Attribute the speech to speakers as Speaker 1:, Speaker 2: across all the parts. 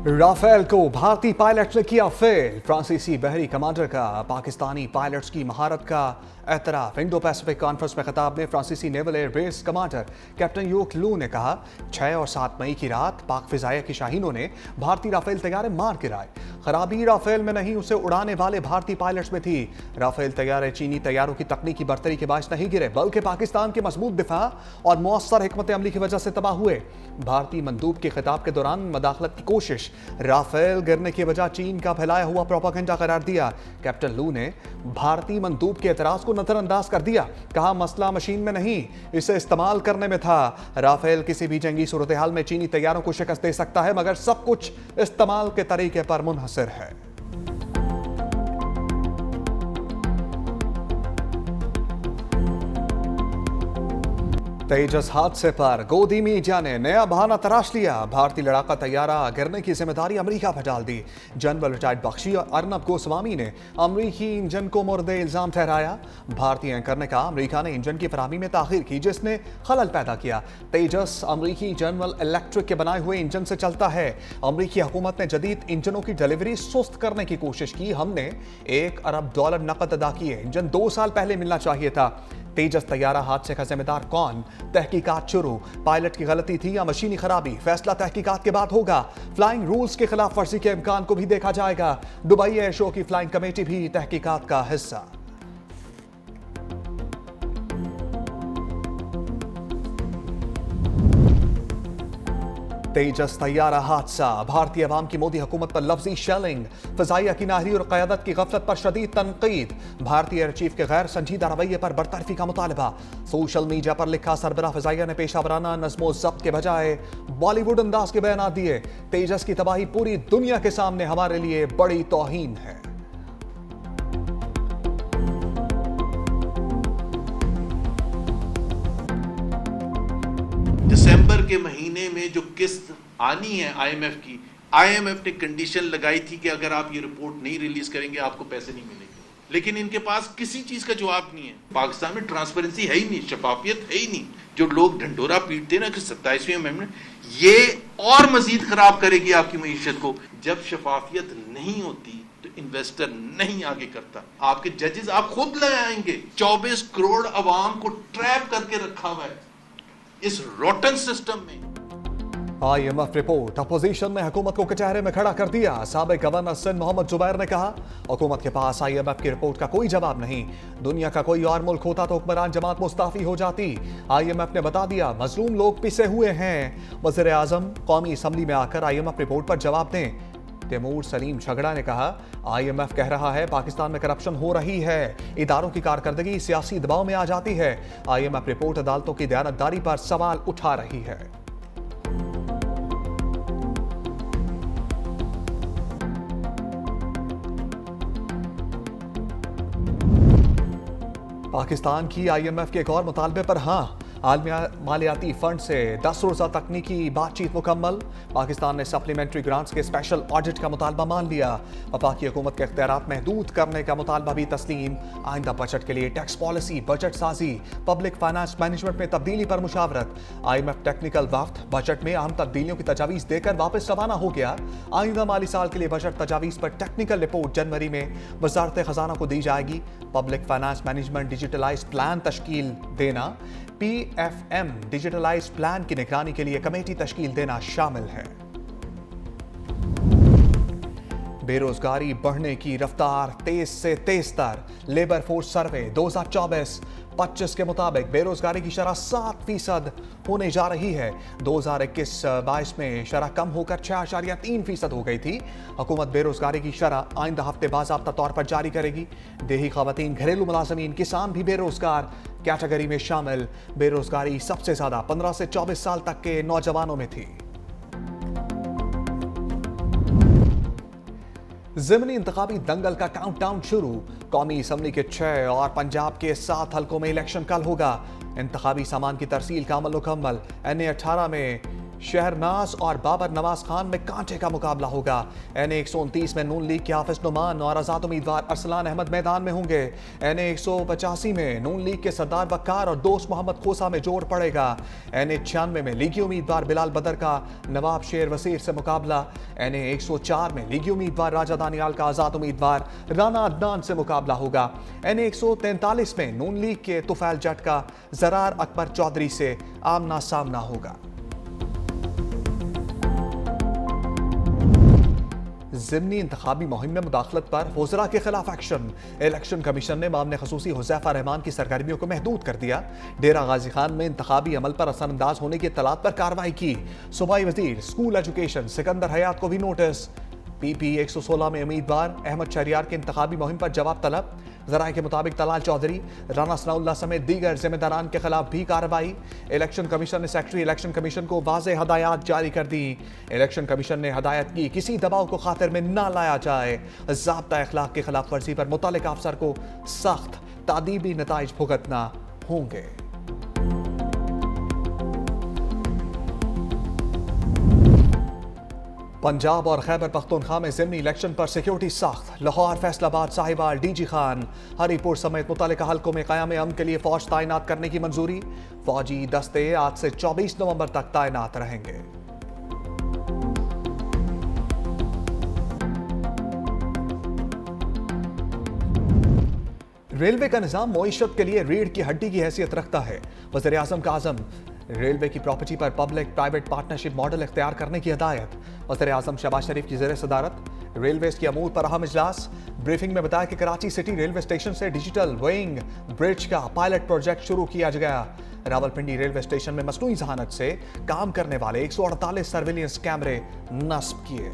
Speaker 1: Rafale को भारतीय pilot ने किया फेल। फ्रांसीसी बहरी कमांडर का पाकिस्तानी पायलट्स की महारत का एतराफ। इंडो पैसिफिक कॉन्फ्रेंस में खिताब में फ्रांसीसी naval air base commander captain योक लू ने कहा, 6 और 7 मई की रात पाक फिजाइया की शाहीनों ने भारतीय राफेल तैयारे मार गिराए। खराबी राफेल में नहीं, उसे उड़ाने वाले भारतीय पायलट्स में थी। राफेल तैयारे चीनी तैयारों की तकनीकी बर्तरी के बायस नहीं गिरे, बल्कि पाकिस्तान के मजबूत दिफा और मौसर हिकमत अमली की वजह से तबाह हुए। भारतीय मंदूब के खिताब के दौरान मदाखलत की कोशिश राफेल गिरने की वजह चीन का फैलाया हुआ प्रोपेगेंडा करार दिया। कैप्टन लू ने भारतीय मंदूब के एतराज को नजरअंदाज कर दिया। कहा, मसला मशीन में नहीं, इसे इस्तेमाल करने में था। राफेल किसी भी जंगी सूरत हाल में चीनी तैयारों को शिकस्त दे सकता है, मगर सब कुछ इस्तेमाल के तरीके पर मुनहसर है। तेजस हादसे पर गोदी मीडिया ने नया बहाना तराश लिया। भारतीय लड़ाका तैयारा गिरने की जिम्मेदारी अमेरिका पर डाल दी। जनरल रिटायर्ड बख्शी और अर्नब गोस्वामी ने अमेरिकी इंजन को मोर्दे इल्जाम ठहराया। भारतीय एंकर ने कहा, अमेरिका ने इंजन की फराहमी में ताखीर की, जिसने खलल पैदा किया। तेजस अमेरिकी जनरल इलेक्ट्रिक के बनाए हुए इंजन से चलता है। अमेरिकी हुकूमत ने जदीद इंजनों की डिलीवरी सुस्त करने की कोशिश की। हमने $1 अरब नकद अदा किए। इंजन 2 साल पहले मिलना चाहिए था। तेजस तैयारा हादसे का जिम्मेदार कौन? तहकीकात शुरू। पायलट की गलती थी या मशीनी खराबी? फैसला तहकीकात के बाद होगा। फ्लाइंग रूल्स के खिलाफ वर्जी के इम्कान को भी देखा जाएगा। दुबई एयर शो की फ्लाइंग कमेटी भी तहकीकात का हिस्सा। तेजस तैयारा हादसा, भारतीय अवाम की मोदी हुकूमत पर लफ्जी शेलिंग, फिजाइया की नाहरी और क़यादत की गफलत पर शदीद तनकीद। भारतीय एयर चीफ के गैर संजीदा रवैये पर बरतरफी का मुतालबा। सोशल मीडिया पर लिखा, सरबराह फिजाइया ने पेशावराना नज़्मो ज़ब्त के बजाय बॉलीवुड अंदाज के बयान दिए। तेजस की तबाही पूरी दुनिया के सामने हमारे लिए बड़ी तौहीन है।
Speaker 2: दिसंबर के महीने में जो किस्त आनी है आईएमएफ की, आईएमएफ ने कंडीशन लगाई थी कि अगर आप ये रिपोर्ट नहीं रिलीज करेंगे आपको पैसे नहीं मिलेंगे, लेकिन इनके पास किसी चीज का जवाब नहीं है। पाकिस्तान में ट्रांसपेरेंसी है ही नहीं, शफाफियत है ही नहीं। जो लोग ढंढोरा पीटते हैं ना कि 27वीं अमेंडमेंट, ये और मजीद खराब करेगी आपकी मईशत को। जब शफाफियत नहीं होती तो इन्वेस्टर नहीं आगे करता। आपके जजेस आप खुद ले आएंगे। 24 करोड़ अवाम को ट्रैप करके रखा हुआ है इस रोटन सिस्टम में।
Speaker 1: IMF रिपोर्ट, अपोजिशन ने हुकूमत को कचहरे में खड़ा कर दिया। साबिक गवर्नर सिंध मोहम्मद जुबैर ने कहा, हुकूमत के पास IMF की रिपोर्ट का कोई जवाब नहीं। दुनिया का कोई और मुल्क होता तो हुक्मरान जमात मुस्ताफी हो जाती। IMF ने बता दिया, मजलूम लोग पिसे हुए हैं। वज़ीर आज़म कौमी असम्बली में आकर IMF रिपोर्ट पर जवाब दें। तैमूर सलीम झगड़ा ने कहा, IMF कह रहा है पाकिस्तान में करप्शन हो रही है, इदारों की कारकर्दगी सियासी दबाव में आ जाती है। IMF रिपोर्ट अदालतों की दयानतदारी पर सवाल उठा रही है। पाकिस्तान की IMF के एक और मुतालबे पर हाँ, मालियाती फंड से 10 रोज़ा तकनीकी बातचीत मुकम्मल। पाकिस्तान ने सप्लीमेंट्री ग्रांट्स के स्पेशल ऑडिट का मुतालबा मान लिया। वफाकी हुकूमत के इख्तियारात महदूद करने का मुतालबा भी तस्लीम। आइंदा बजट के लिए टैक्स पॉलिसी, बजट साजी, पब्लिक फाइनेंस मैनेजमेंट में तब्दीली पर मुशावरत। IMF टेक्निकल वफ्द बजट में अहम तब्दीलियों की तजावीज़ देकर वापस रवाना हो गया। आइंदा माली साल के लिए बजट तजावीज़ पर टेक्निकल रिपोर्ट जनवरी में वजारत खजाना को दी जाएगी। Public finance management digitalise plan तश्कील देना, PFM डिजिटलाइज प्लान की निगरानी के लिए कमेटी तश्कील देना शामिल है। बेरोजगारी बढ़ने की रफ्तार तेज से तेज तर। लेबर फोर्स सर्वे 2024-25 के मुताबिक बेरोजगारी की शरह 7% होने जा रही है। 2021-22 में शरह कम होकर 6.3% हो गई थी। हुकूमत बेरोजगारी की शरह आइंदा हफ्ते बाज़ाब्ता तौर पर जारी करेगी। देही खवातीन, घरेलू मुलाजमीन, किसान भी बेरोजगार कैटेगरी में शामिल। बेरोजगारी सबसे ज्यादा 15 से 24 साल तक के नौजवानों में थी। ज़िमनी इंतखाबी दंगल का काउंटडाउन शुरू। कौमी असम्बली के 6 और पंजाब के 7 हलकों में इलेक्शन कल होगा। इंतखाबी सामान की तरसील का अमल मुकम्मल। NA 18 में शहरनाज और बाबर नवाज खान में कांटे का मुकाबला होगा। NA 129 में नून लीग के हाफिज नुमान और आजाद उम्मीदवार अरसलान अहमद मैदान में होंगे। NA 185 में नून लीग के सरदार वक्कार और दोस्त मोहम्मद खोसा में जोड़ पड़ेगा। NA 96 में लीगी उम्मीदवार बिलाल बदर का नवाब शेर वसीर से मुकाबला। NA 104 में लीगी उम्मीदवार राजा दानियाल का आजाद उम्मीदवार राना अदनान से मुकाबला होगा। NA 143 में नून लीग के तुफैल जट का जरार अकबर चौधरी से आमना सामना होगा। ज़िमनी इंतखाबी मुहिम में मुदाखलत पर वज़रा के खिलाफ एक्शन। इलेक्शन कमीशन ने मामले खसूसी हुज़ैफा रहमान की सरगर्मियों को महदूद कर दिया। डेरा गाजी खान में इंतखाबी अमल पर असरअंदाज होने की इत्तलात पर कार्रवाई की। सूबाई वज़ीर स्कूल एजुकेशन सिकंदर हयात को भी नोटिस। PP 116 में उम्मीदवार अहमद शहरियार के इंतखाबी मुहिम पर जवाब तलब। ज़राए के मुताबिक तलाल चौधरी, राना सनाउल्लाह समेत दीगर जिम्मेदारान के खिलाफ भी कार्रवाई। इलेक्शन कमीशन ने सेक्रेटरी इलेक्शन कमीशन को वाज़ेह हदायत जारी कर दी। इलेक्शन कमीशन ने हदायत की किसी दबाव को खातिर में ना लाया जाए। ज़ाब्ता अखलाक की खिलाफ वर्जी पर मुतल्लिक़ अफसर को सख्त तादीबी नताइज भुगतना होंगे। पंजाब और खैबर पख्तूनख्वा में ज़िमनी इलेक्शन पर सिक्योरिटी सख्त। लाहौर, फैसलाबाद, साहिवाल, DG खान, हरीपुर समेत मुतल्लिका हल्कों में क़याम अमन के लिए फ़ौज तैनात करने की मंजूरी। फ़ौजी दस्ते आज से 24 नवंबर तक तैनात रहेंगे। रेलवे का निज़ाम मईशत के लिए रीढ़ की हड्डी की हैसियत रखता है। वज़ीर आज़म का आज़म, रेलवे की प्रॉपर्टी पर पब्लिक प्राइवेट पार्टनरशिप मॉडल इख्तियार करने की हिदायत। वज़ीर आज़म शहबाज शरीफ की ज़ेर सदारत रेलवे की अमूर पर अहम इजलास। ब्रीफिंग में बताया कि कराची सिटी रेलवे स्टेशन से डिजिटल वेइंग ब्रिज का पायलट प्रोजेक्ट शुरू किया गया। रावलपिंडी रेलवे स्टेशन में मसनूई जहानत से काम करने वाले 148 सर्विलियंस कैमरे नस्ब किए।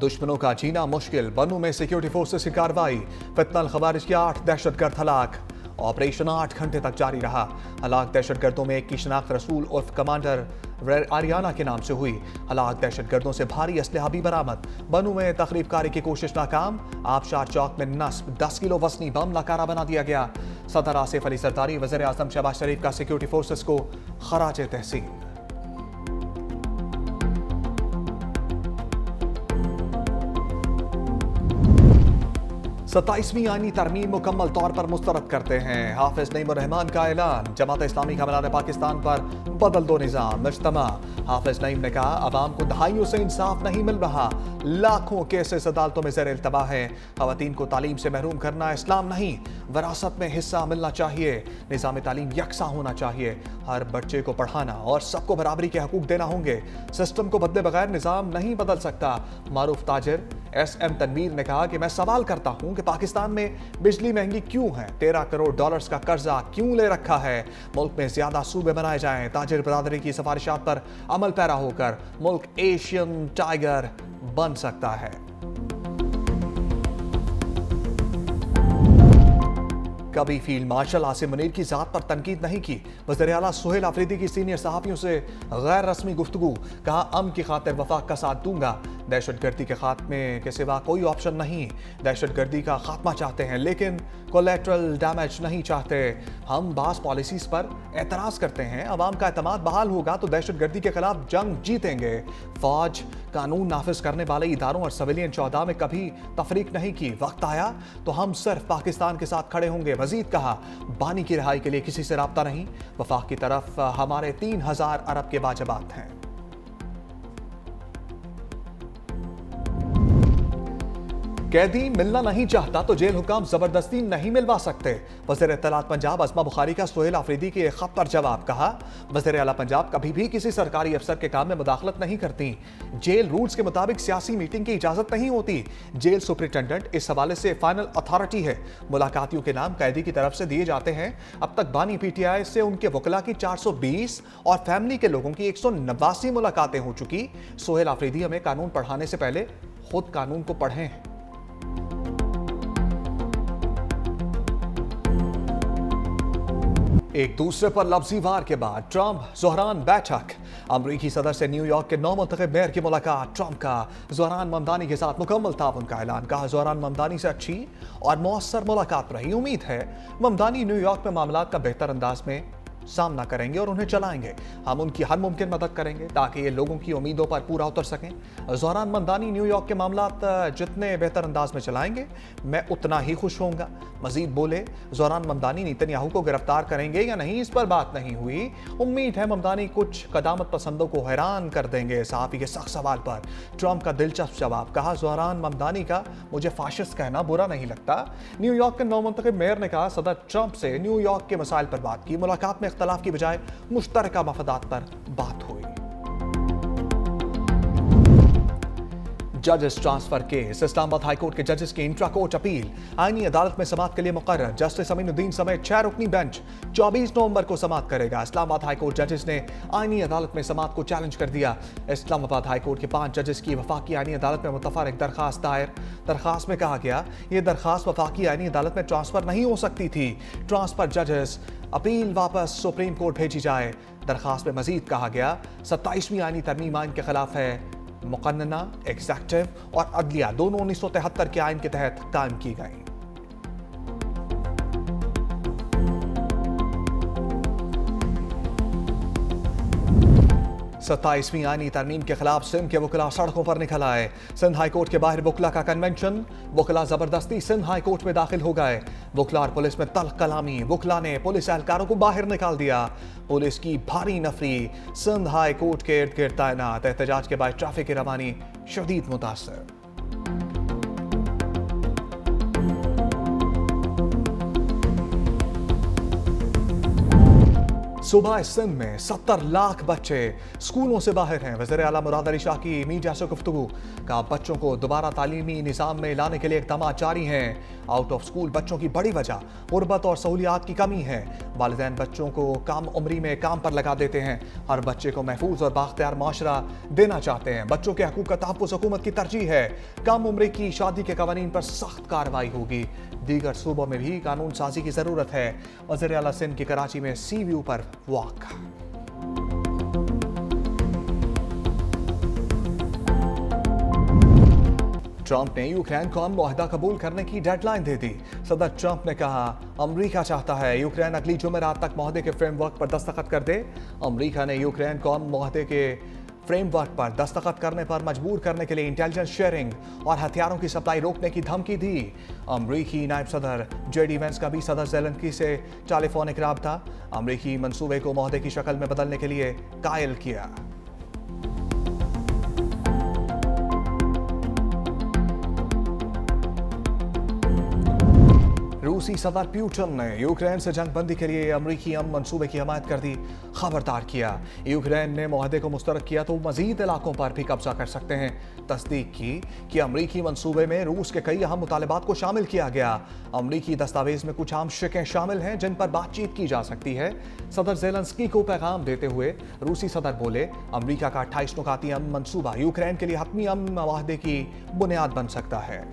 Speaker 1: दुश्मनों का जीना मुश्किल, बनू में सिक्योरिटी फोर्सेस की कार्रवाई। फितनल खवारिज के 8 दहशतगर्द हलाक। ऑपरेशन 8 घंटे तक जारी रहा। हलाक दहशतगर्दों में एक की शनाख्त रसूल उर्फ कमांडर आरियाना के नाम से हुई। हलाक दहशतगर्दों से भारी असलहा भी बरामद। बनू में तखरीबकारी की कोशिश नाकाम। आबशार चौक में नस्ब 10 किलो वजनी बम नकारा बना दिया गया। सदर आसिफ अली सरदारी वज़ीर आज़म शहबाज शरीफ का सिक्योरिटी फोर्सेस को खराज तहसीन। 27वीं आईनी तरमीम मुकम्मल तौर पर मुस्तरद करते हैं। हाफिज नईमुर रहमान का ऐलान। जमात इस्लामी का मीनार पाकिस्तान पर बदल दो निज़ाम इज्तिमा। हाफिज नईम ने कहा अवाम को दहाइयों से इंसाफ नहीं मिल रहा। लाखों केसेस अदालतों में ज़ेर इल्तबा है। ख़वातीन को तालीम से महरूम करना इस्लाम नहीं, विरासत में हिस्सा मिलना चाहिए। निज़ाम तालीम यकसा होना चाहिए। हर बच्चे को पढ़ाना और सबको बराबरी के हकूक देना होंगे। सिस्टम को बदले बगैर निज़ाम नहीं बदल सकता। मारूफ ताजिर SM तनवीर ने कहा कि मैं सवाल करता हूं कि पाकिस्तान में बिजली महंगी क्यों है, 13 करोड़ डॉलर्स का कर्जा क्यों ले रखा है। मुल्क में ज्यादा सूबे बनाए जाएं। ताजिर बरादरी की सिफारिशात पर अमल पैरा होकर मुल्क एशियन टाइगर बन सकता है। कभी फील्ड मार्शल आसिम मुनीर की जात पर तनकीद नहीं की। वज़ीर आला सुहेल आफरीदी की सीनियर सहाफ़ियों से गैर रस्मी गुफ्तगू। कहा अमन की खातिर वफाक का साथ दूंगा। दहशतगर्दी के खात्मे के सिवा कोई ऑप्शन नहीं। दहशतगर्दी का खात्मा चाहते हैं लेकिन कोलेट्रल डैमेज नहीं चाहते। हम बास पॉलिसीज पर एतराज़ करते हैं। अवाम का एतमाद बहाल होगा तो दहशतगर्दी के खिलाफ जंग जीतेंगे। फौज कानून नाफिज करने वाले इदारों और सिविलियन चौदह में कभी तफरीक नहीं की। वक्त आया तो हम सिर्फ पाकिस्तान के साथ खड़े होंगे। मजीद कहा बानी की रिहाई के लिए किसी से राब्ता नहीं। वफाक की तरफ हमारे 3000 अरब के वाजबात हैं। कैदी मिलना नहीं चाहता तो जेल हुकाम जबरदस्ती नहीं मिलवा सकते। वज़ीर इत्तलात पंजाब अस्मा बुखारी का सुहेल आफरीदी के एक खत पर जवाब। कहा वज़ीर आला पंजाब कभी भी किसी सरकारी अफसर के काम में मुदाखलत नहीं करती। जेल रूल्स के मुताबिक सियासी मीटिंग की इजाजत नहीं होती। जेल सुपरिटेंडेंट इस हवाले से फाइनल अथॉरिटी है। मुलाकातियों के नाम कैदी की तरफ से दिए जाते हैं। अब तक बानी PTI से उनके वकला की 420 और फैमिली के लोगों की 189 मुलाकातें हो चुकी। सुहेल आफरीदी हमें कानून पढ़ाने से पहले खुद कानून को पढ़ें। एक दूसरे पर लफ्जी वार के बाद ट्रंप ज़ोहरान बैठक। अमरीकी सदर से न्यूयॉर्क के नौ मुंतखब मेयर की मुलाकात। ट्रंप का ज़ोहरान ममदानी के साथ मुकम्मल ताउन का ऐलान। कहा ज़ोहरान ममदानी से अच्छी और मौसर मुलाकात रही। उम्मीद है ममदानी न्यूयॉर्क में मामलात का बेहतर अंदाज में सामना करेंगे और उन्हें चलाएंगे। हम उनकी हर मुमकिन मदद करेंगे ताकि ये लोगों की उम्मीदों पर पूरा उतर सकें। ज़ोहरान ममदानी न्यूयॉर्क के मामलात जितने बेहतर अंदाज में चलाएंगे मैं उतना ही खुश होऊंगा। मजीद बोले, ज़ोहरान ममदानी नेतन्याहू को गिरफ्तार करेंगे या नहीं इस पर बात नहीं हुई। उम्मीद है ममदानी कुछ कदामत पसंदों को हैरान कर देंगे। सहाफ़ी के सख्त सवाल पर ट्रंप का दिलचस्प जवाब। कहा ज़ोहरान ममदानी का मुझे फाशिस्ट कहना बुरा नहीं लगता। न्यूयॉर्क के नौ मुंतखब मेयर ने कहा सदर ट्रंप से न्यूयॉर्क के मसाइल पर बात की। मुलाकात में इख्तलाफ की बजाय मुश्तरका मफादात पर बात हुई। जजेस ट्रांसफर केस। इस्लामाबाद हाईकोर्ट के जजेस की इंट्रा कोर्ट अपील आईनी अदालत में समाअत के लिए मुकर्रर। जस्टिस अमीनुद्दीन समेत 6 रुकनी बेंच 24 नवंबर को समाअत करेगा। इस्लामाबाद हाईकोर्ट जजेस ने आईनी अदालत में समाअत को चैलेंज कर दिया। इस्लामाबाद हाईकोर्ट के 5 जजेस की वफाकी आईनी अदालत में मुतफर्रिक दरखास्त दायर। दरखास्त में कहा गया ये दरखास्त वफाकी आईनी अदालत में ट्रांसफर नहीं हो सकती थी। ट्रांसफर जजेस अपील वापस सुप्रीम कोर्ट भेजी जाए। दरखास्त में मजीद कहा गया 27वीं आईनी तरमीम आइन के खिलाफ है। मुकन्नना, एग्जेक्टिव और अदलिया दोनों 1973 के आइन के तहत कायम की गई। 27वीं आईनी तरमीम के खिलाफ सिंध के वकला सड़कों पर निकल आए। सिंध हाईकोर्ट के बाहर वकला का कन्वेंशन। वकला जबरदस्ती सिंध हाईकोर्ट में दाखिल हो गए। वकला और पुलिस में तल्ख कलामी। वकला ने पुलिस एहलकारों को बाहर निकाल दिया। पुलिस की भारी नफरी। सिंध हाईकोर्ट के इर्द गिर्द तैनात। एहतजाज के बाद ट्रैफिक की रवानी शदीद मुतासर। सूबा सिंध में 70 लाख बच्चे स्कूलों से बाहर हैं। वज़ीर आला मुराद अली शाह की मीडिया से गुफ्तगू। कहा बच्चों को दोबारा तालीमी निज़ाम में लाने के लिए इक़दाम जारी हैं। आउट ऑफ स्कूल बच्चों की बड़ी वजह गुर्बत और सहूलियात की कमी है। वालिदैन बच्चों को कम उम्री में काम पर लगा देते हैं। हर बच्चे को महफूज और बाख्तियार माशरा देना चाहते हैं। बच्चों के हकूक़ का तहफ़्फ़ुज़ हुकूमत की तरजीह है। कम उम्र की शादी के कवानीन पर सख्त कार्रवाई होगी। दीगर सूबों में भी कानून साजी की ज़रूरत है। वज़ीर आला सिंध की कराची में सी व्यू पर वॉक। ट्रंप ने यूक्रेन को मुआहदा कबूल करने की डेडलाइन दे दी। सदर ट्रंप ने कहा अमरीका चाहता है यूक्रेन अगली जुमेरात तक मुआहदे के फ्रेमवर्क पर दस्तखत कर दे। अमरीका ने यूक्रेन को मुआहदे के फ्रेमवर्क पर दस्तखत करने पर मजबूर करने के लिए इंटेलिजेंस शेयरिंग और हथियारों की सप्लाई रोकने की धमकी दी। अमरीकी नायब सदर जेडी वेंस का भी सदर ज़ेलेंस्की से टेलीफोनिक राब्ता। अमरीकी मंसूबे को मुआहदे की शक्ल में बदलने के लिए कायल किया। रूसी सदर पुतिन ने यूक्रेन से जंग बंदी के लिए अमरीकी मंसूबे की हमायत कर दी। खबरदार किया यूक्रेन ने मुआहदे को मुस्तरद किया तो मजीद इलाकों पर भी कब्जा कर सकते हैं। तस्दीक की कि अमरीकी मंसूबे में रूस के कई अहम मुतालबात को शामिल किया गया। अमरीकी दस्तावेज में कुछ आम शिकें शामिल हैं जिन पर बातचीत की जा सकती है। सदर ज़ेलेंस्की को पैगाम देते हुए रूसी सदर बोले अमरीका का 28 नुकाती अमन मंसूबा यूक्रेन के लिए हतमी अमन मुआहदे की बुनियाद बन सकता है।